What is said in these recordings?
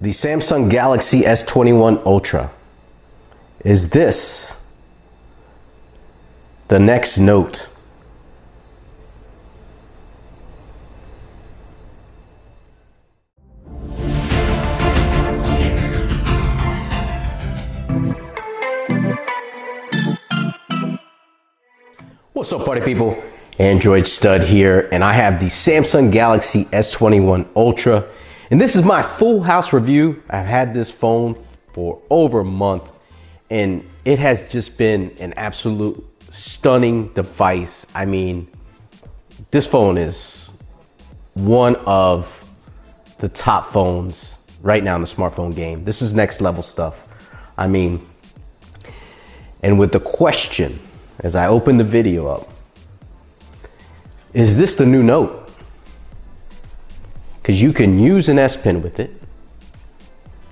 The Samsung Galaxy S21 Ultra. Is this the next Note? What's up, party people? Android Stud here, and I have the Samsung Galaxy S21 Ultra, and this is my full house review. I've had this phone for over a month, and it has just been an absolute stunning device. I mean, this phone is one of the top phones right now in the smartphone game. This is next level stuff. I mean, and with the question, as I open the video up, is this the new Note? Because you can use an S Pen with it,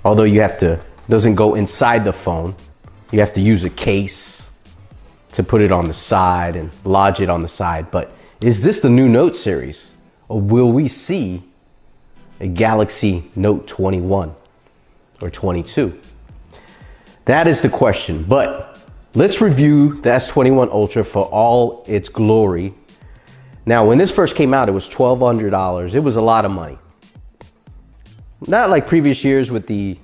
although you have to, doesn't go inside the phone. You have to use a case to put it on the side and lodge it on the side. But is this the new Note series? Or will we see a Galaxy Note 21 or 22? That is the question. But let's review the S21 Ultra for all its glory. Now, when this first came out, it was $1,200. It was a lot of money. Not like previous years with the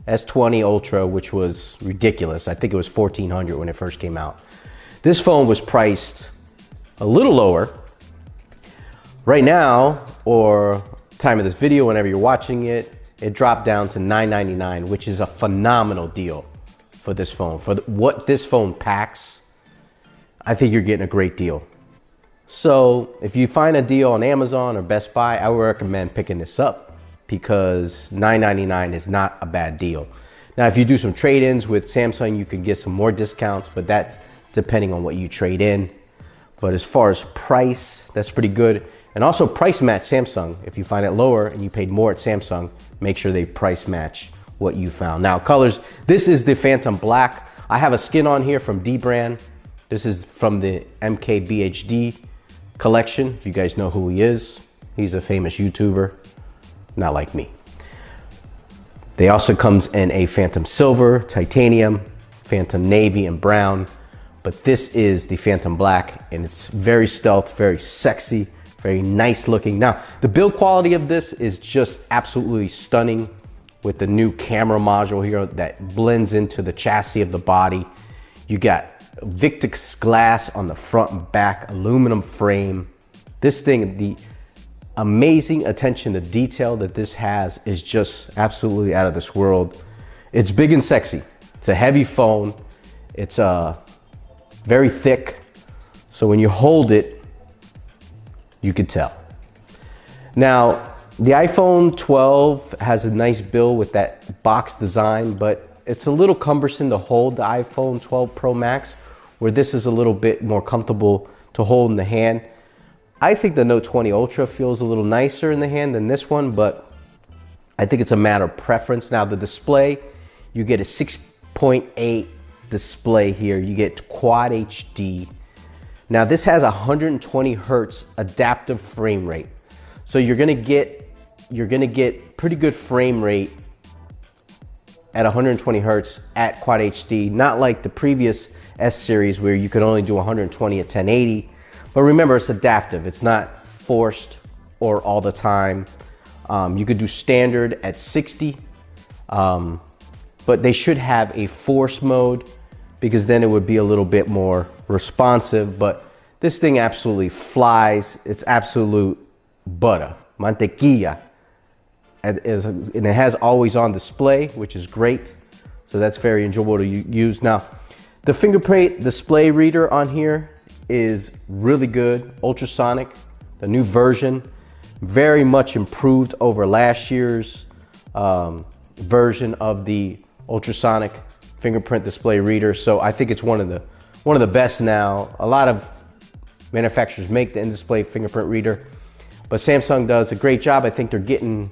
S20 Ultra, which was ridiculous. I think it was $1,400 when it first came out. This phone was priced a little lower. Right now, or time of this video, whenever you're watching it, it dropped down to $999, which is a phenomenal deal for this phone. For what this phone packs, I think you're getting a great deal. So if you find a deal on Amazon or Best Buy, I would recommend picking this up because $999 is not a bad deal. Now, if you do some trade-ins with Samsung, you can get some more discounts, but that's depending on what you trade in. But as far as price, that's pretty good. And also price match Samsung. If you find it lower and you paid more at Samsung, make sure they price match what you found. Now, colors, this is the Phantom Black. I have a skin on here from D brand. This is from the MKBHD collection. If you guys know who he is, he's a famous YouTuber, not like me. They also comes in a Phantom Silver, Titanium, Phantom Navy, and Brown. But this is the Phantom Black, and it's very stealth, very sexy, very nice looking. Now, the build quality of this is just absolutely stunning with the new camera module here that blends into the chassis of the body. You got Victus glass on the front and back, aluminum frame. This thing, the amazing attention to detail that this has is just absolutely out of this world. It's big and sexy. It's a heavy phone. It's very thick. So when you hold it, you could tell. Now, the iPhone 12 has a nice build with that box design, but it's a little cumbersome to hold the iPhone 12 Pro Max, where this is a little bit more comfortable to hold in the hand. I think the Note 20 Ultra feels a little nicer in the hand than this one, but I think it's a matter of preference. Now, the display, you get a 6.8 display here. You get Quad HD. Now, this has 120 Hertz adaptive frame rate. So you're gonna get pretty good frame rate at 120 Hertz at Quad HD, not like the previous S series where you could only do 120 at 1080. But remember, it's adaptive. It's not forced or all the time. You could do standard at 60, but they should have a force mode because then it would be a little bit more responsive. But this thing absolutely flies. It's absolute butter, mantequilla. And it has always on display, which is great. So that's very enjoyable to use. Now, the fingerprint display reader on here is really good. Ultrasonic, the new version, very much improved over last year's version of the ultrasonic fingerprint display reader. So I think it's one of the best now. A lot of manufacturers make the in-display fingerprint reader, but Samsung does a great job. I think they're getting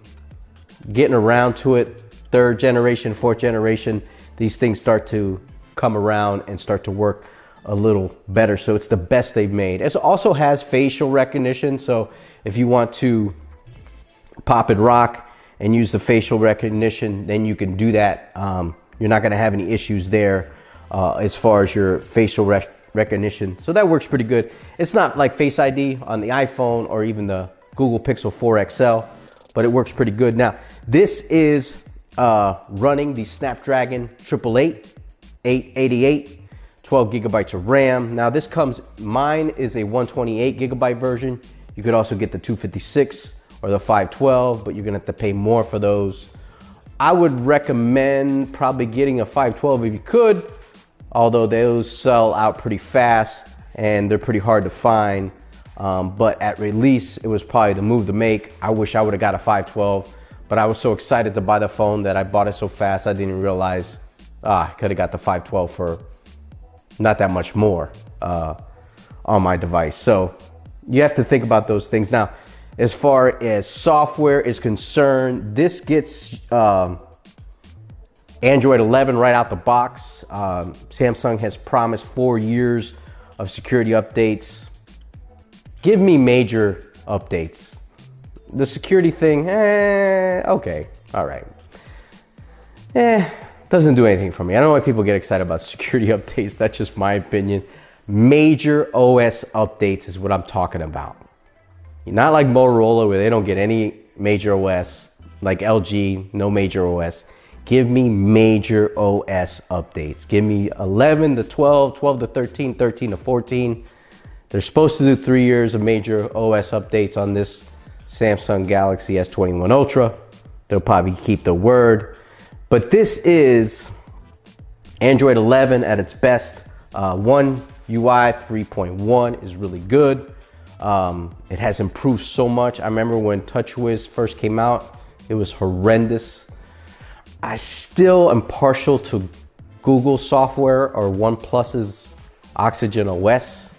around to it. Third generation, fourth generation, these things start to come around and start to work a little better. So it's the best they've made. It also has facial recognition. So if you want to pop and rock and use the facial recognition, then you can do that. You're not going to have any issues there as far as your facial recognition. So that works pretty good. It's not like Face ID on the iPhone or even the Google Pixel 4 XL, but it works pretty good. Now, this is running the Snapdragon 888, 888, 12 gigabytes of RAM. Now this mine is a 128 gigabyte version. You could also get the 256 or the 512, but you're gonna have to pay more for those. I would recommend probably getting a 512 if you could, although those sell out pretty fast and they're pretty hard to find. But at release, it was probably the move to make. I wish I would have got a 512, but I was so excited to buy the phone that I bought it so fast I didn't realize I could have got the 512 for not that much more on my device. So you have to think about those things. Now, as far as software is concerned, this gets Android 11 right out the box. Samsung has promised 4 years of security updates. Give me major updates. The security thing, okay, all right. Doesn't do anything for me. I don't know why people get excited about security updates. That's just my opinion. Major OS updates is what I'm talking about. Not like Motorola where they don't get any major OS, like LG, no major OS. Give me major OS updates. Give me 11 to 12, 12 to 13, 13 to 14. They're supposed to do 3 years of major OS updates on this Samsung Galaxy S21 Ultra. They'll probably keep the word. But this is Android 11 at its best. One UI 3.1 is really good. It has improved so much. I remember when TouchWiz first came out, it was horrendous. I still am partial to Google software or OnePlus's Oxygen OS.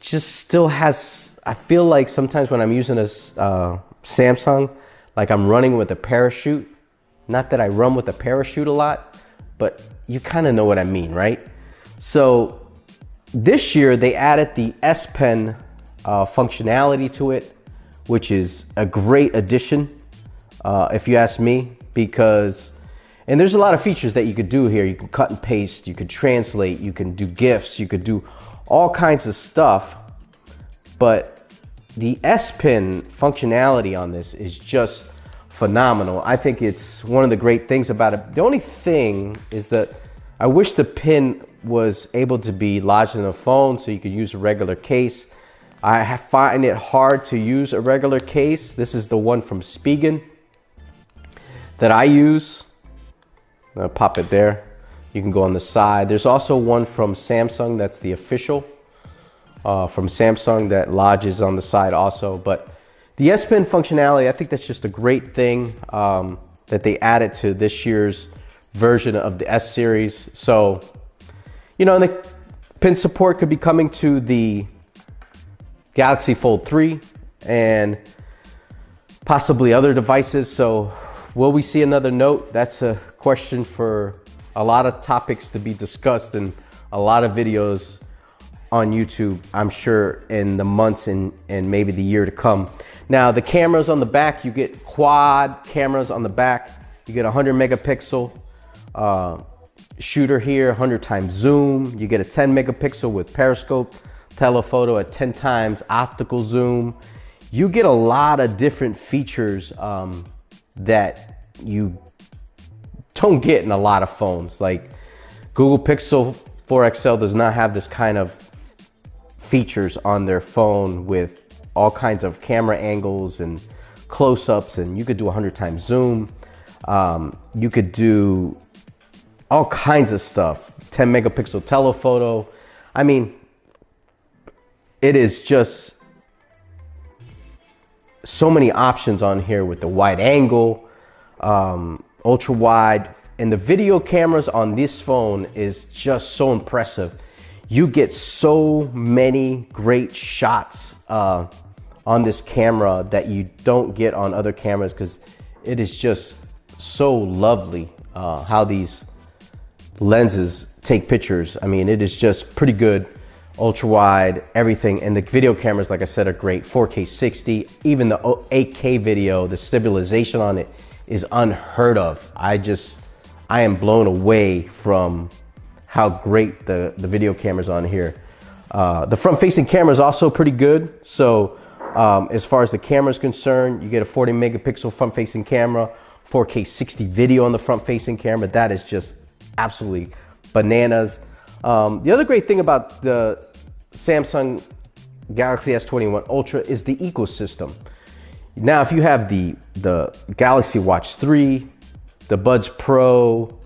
Just still has, I feel like sometimes when I'm using a Samsung, like I'm running with a parachute. Not that I run with a parachute a lot, but you kind of know what I mean, right? So this year they added the S Pen functionality to it, which is a great addition, if you ask me, because, and there's a lot of features that you could do here. You can cut and paste, you could translate, you can do GIFs, you could do all kinds of stuff, but the S Pen functionality on this is just phenomenal. I think it's one of the great things about it. The only thing is that I wish the pin was able to be lodged in a phone so you could use a regular case. I find it hard to use a regular case. This is the one from Spigen that I use. I'll pop it there. You can go on the side. There's also one from Samsung that's the official from Samsung that lodges on the side also. But the S Pen functionality, I think that's just a great thing that they added to this year's version of the S series. So, you know, the pin support could be coming to the Galaxy Fold 3 and possibly other devices. So will we see another Note? That's a question for a lot of topics to be discussed and a lot of videos on YouTube, I'm sure, in the months and maybe the year to come. Now, the cameras on the back, you get quad cameras on the back. You get a 100 megapixel shooter here, 100 times zoom. You get a 10 megapixel with periscope, telephoto at 10 times optical zoom. You get a lot of different features that you don't get in a lot of phones. Like Google Pixel 4 XL does not have this kind of features on their phone with all kinds of camera angles and close-ups, and you could do 100 times zoom. You could do all kinds of stuff, 10 megapixel telephoto. I mean, it is just so many options on here with the wide angle, ultra wide, and the video cameras on this phone is just so impressive. You get so many great shots on this camera that you don't get on other cameras, because it is just so lovely how these lenses take pictures. I mean, it is just pretty good ultra wide, everything. And the video cameras, like I said, are great. 4K 60, even the 8K video, the stabilization on it is unheard of. I am blown away from how great the video cameras on here. The front facing camera is also pretty good. So as far as the camera is concerned, you get a 40 megapixel front facing camera, 4K 60 video on the front facing camera. That is just absolutely bananas. The other great thing about the Samsung Galaxy S21 Ultra is the ecosystem. Now, if you have the Galaxy Watch 3, the Buds Pro,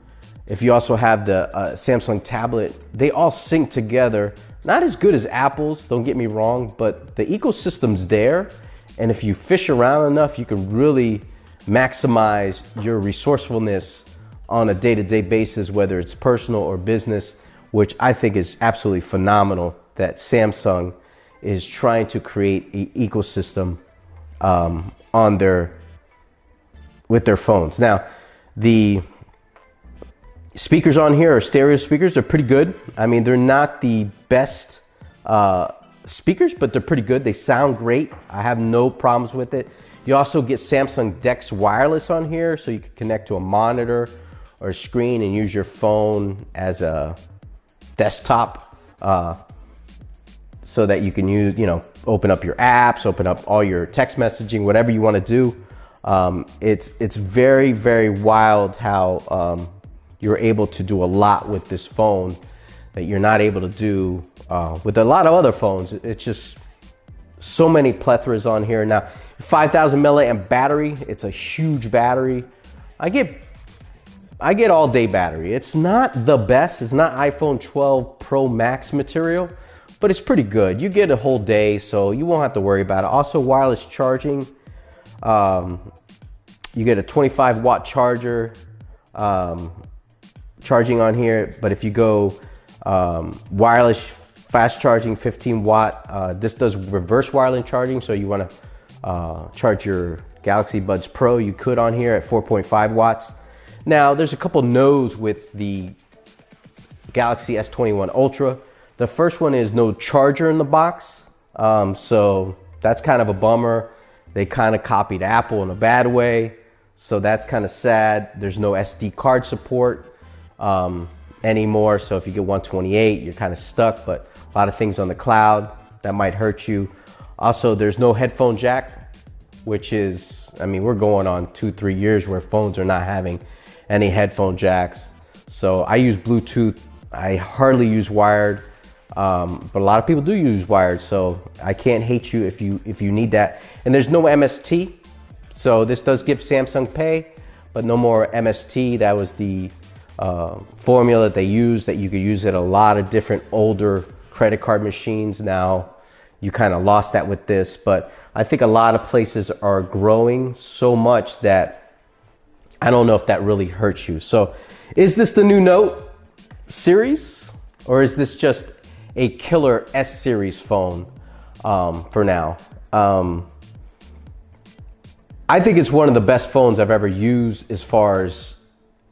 if you also have the Samsung tablet, they all sync together. Not as good as Apple's, don't get me wrong, but the ecosystem's there. And if you fish around enough, you can really maximize your resourcefulness on a day-to-day basis, whether it's personal or business, which I think is absolutely phenomenal that Samsung is trying to create an ecosystem with their phones. Now, the speakers on here are stereo speakers. They're pretty good. I mean, they're not the best speakers, but they're pretty good. They sound great. I have no problems with it. You also get Samsung DeX wireless on here, so you can connect to a monitor or a screen and use your phone as a desktop, so that you can use, open up your apps, open up all your text messaging, whatever you want to do. It's very, very wild how you're able to do a lot with this phone that you're not able to do with a lot of other phones. It's just so many plethoras on here. Now, 5,000 milliamp battery, it's a huge battery. I get all day battery. It's not the best. It's not iPhone 12 Pro Max material, but it's pretty good. You get a whole day, so you won't have to worry about it. Also, wireless charging. You get a 25 watt charger charging on here, but if you go wireless fast charging 15 watt, this does reverse wireless charging. So you want to charge your Galaxy Buds Pro, you could on here at 4.5 watts. Now, there's a couple no's with the Galaxy S21 Ultra. The first one is no charger in the box. So that's kind of a bummer. They kind of copied Apple in a bad way. So that's kind of sad. There's no SD card support anymore. So if you get 128, you're kind of stuck, but a lot of things on the cloud that might hurt you. Also, there's no headphone jack, which is, I mean, we're going on 2-3 years where phones are not having any headphone jacks. So I use Bluetooth. I hardly use wired, but a lot of people do use wired. So I can't hate you if you need that. And there's no MST. So this does give Samsung Pay, but no more MST. That was the formula that they used, that you could use at a lot of different older credit card machines. Now you kind of lost that with this, but I think a lot of places are growing so much that I don't know if that really hurts you. So is this the new Note series, or is this just a killer S series phone for now? I think it's one of the best phones I've ever used as far as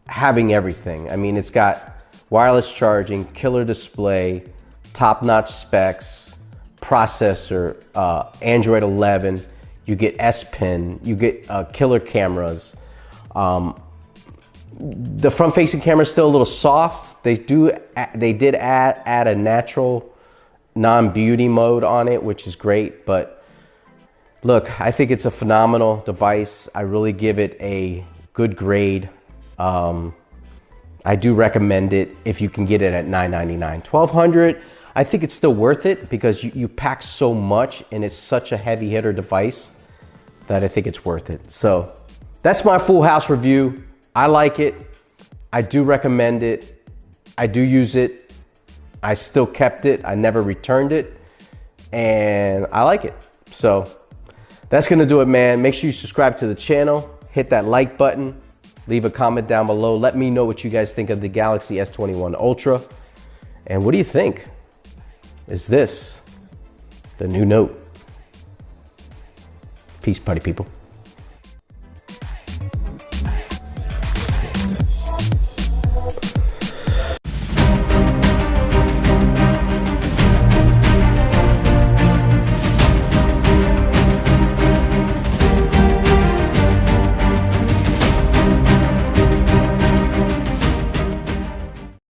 having everything. I mean, it's got wireless charging, killer display, top-notch specs, processor, Android 11, you get S Pen, you get killer cameras. The front-facing camera is still a little soft. They did add a natural non-beauty mode on it, which is great. But look, I think it's a phenomenal device. I really give it a good grade. I do recommend it if you can get it at $999. $1,200, I think it's still worth it because you pack so much and it's such a heavy hitter device that I think it's worth it. So that's my full house review. I like it. I do recommend it. I do use it. I still kept it. I never returned it. And I like it. So that's gonna do it, man. Make sure you subscribe to the channel. Hit that like button. Leave a comment down below. Let me know what you guys think of the Galaxy S21 Ultra. And what do you think? Is this the new Note? Peace, party people.